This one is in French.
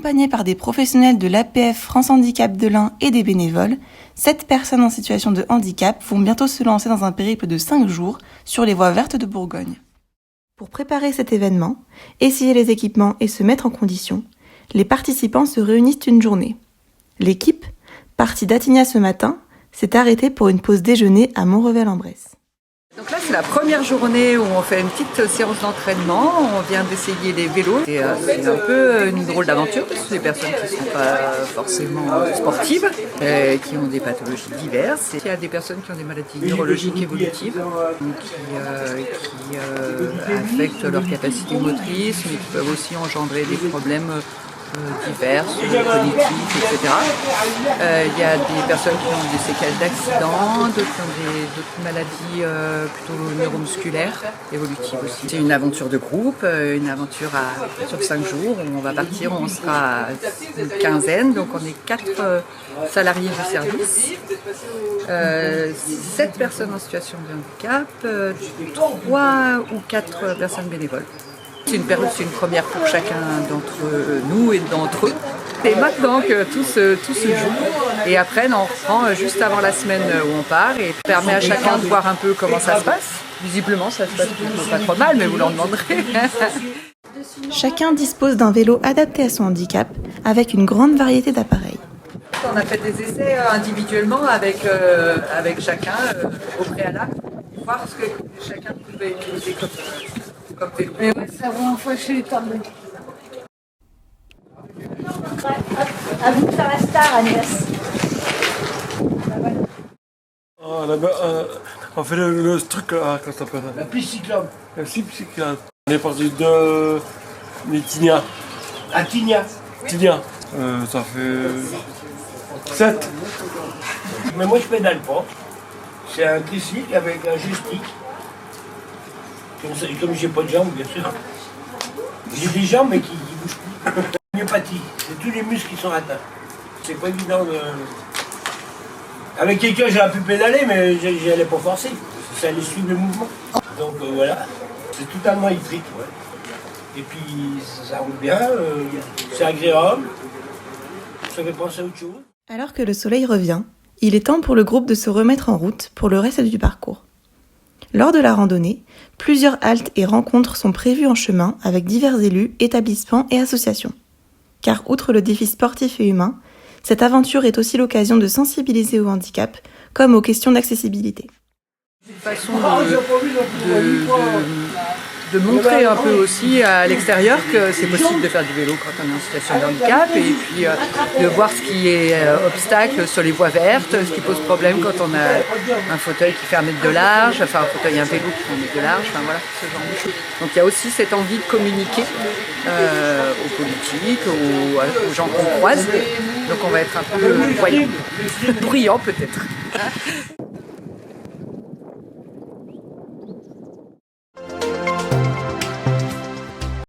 Accompagnées par des professionnels de l'APF France Handicap de l'Ain et des bénévoles, 7 personnes en situation de handicap vont bientôt se lancer dans un périple de 5 jours sur les voies vertes de Bourgogne. Pour préparer cet événement, essayer les équipements et se mettre en condition, les participants se réunissent une journée. L'équipe, partie d'Attigna ce matin, s'est arrêtée pour une pause déjeuner à Montrevel-en-Bresse. Donc là, c'est la première journée où on fait une petite séance d'entraînement. On vient d'essayer les vélos. C'est un peu une drôle d'aventure parce que c'est des personnes qui ne sont pas forcément sportives, qui ont des pathologies diverses. Il y a des personnes qui ont des maladies neurologiques évolutives qui affectent leur capacité motrice, mais qui peuvent aussi engendrer des problèmes diverses, cognitifs, etc. Il y a des personnes qui ont des séquelles d'accidents, d'autres qui ont d'autres maladies plutôt neuromusculaires, évolutives aussi. C'est une aventure de groupe, une aventure sur 5 jours. On va partir, on sera une quinzaine, donc on est 4 salariés du service, 7 personnes en situation de handicap, 3 ou 4 personnes bénévoles. C'est une première pour chacun d'entre nous et d'entre eux. Et maintenant que tout se joue, et après on reprend juste avant la semaine où on part et permet à chacun de voir un peu comment ça se passe. Visiblement ça se passe plutôt pas trop mal, mais vous l'en demanderez. Chacun dispose d'un vélo adapté à son handicap avec une grande variété d'appareils. On a fait des essais individuellement avec chacun au préalable, pour voir ce que chacun pouvait utiliser comme vélo. Mais ouais, ça va en fois chez les tables. À vous de faire la star, Agnès. Ah, là-bas, on fait le truc là, comment ça s'appelle? La piste cyclable. La piste cyclable. On est parti de Attigna. Attigna. Attigna. Ça fait 7. Mais moi je pédale pas. C'est un tricycle avec un joystick. Comme j'ai pas de jambes, bien sûr. J'ai des jambes mais qui bougent plus. Myopathie, c'est tous les muscles qui sont atteints. C'est pas évident de... Avec quelqu'un j'aurais pu pédaler mais j'allais pas forcer. Ça allait suivre le mouvement. Donc voilà, c'est totalement électrique. Ouais. Et puis ça roule bien, c'est agréable. Ça fait penser à autre chose. Alors que le soleil revient, il est temps pour le groupe de se remettre en route pour le reste du parcours. Lors de la randonnée, plusieurs haltes et rencontres sont prévues en chemin avec divers élus, établissements et associations. Car outre le défi sportif et humain, cette aventure est aussi l'occasion de sensibiliser au handicap comme aux questions d'accessibilité. Une façon de montrer un peu aussi à l'extérieur que c'est possible de faire du vélo quand on est en situation de handicap et puis de voir ce qui est obstacle sur les voies vertes, ce qui pose problème quand on a un fauteuil qui fait 1 mètre de large, enfin un fauteuil, un vélo qui fait 1 mètre de large, enfin voilà, ce genre de choses. Donc il y a aussi cette envie de communiquer aux politiques, aux gens qu'on croise, donc on va être un peu voyants, bruyants peut-être.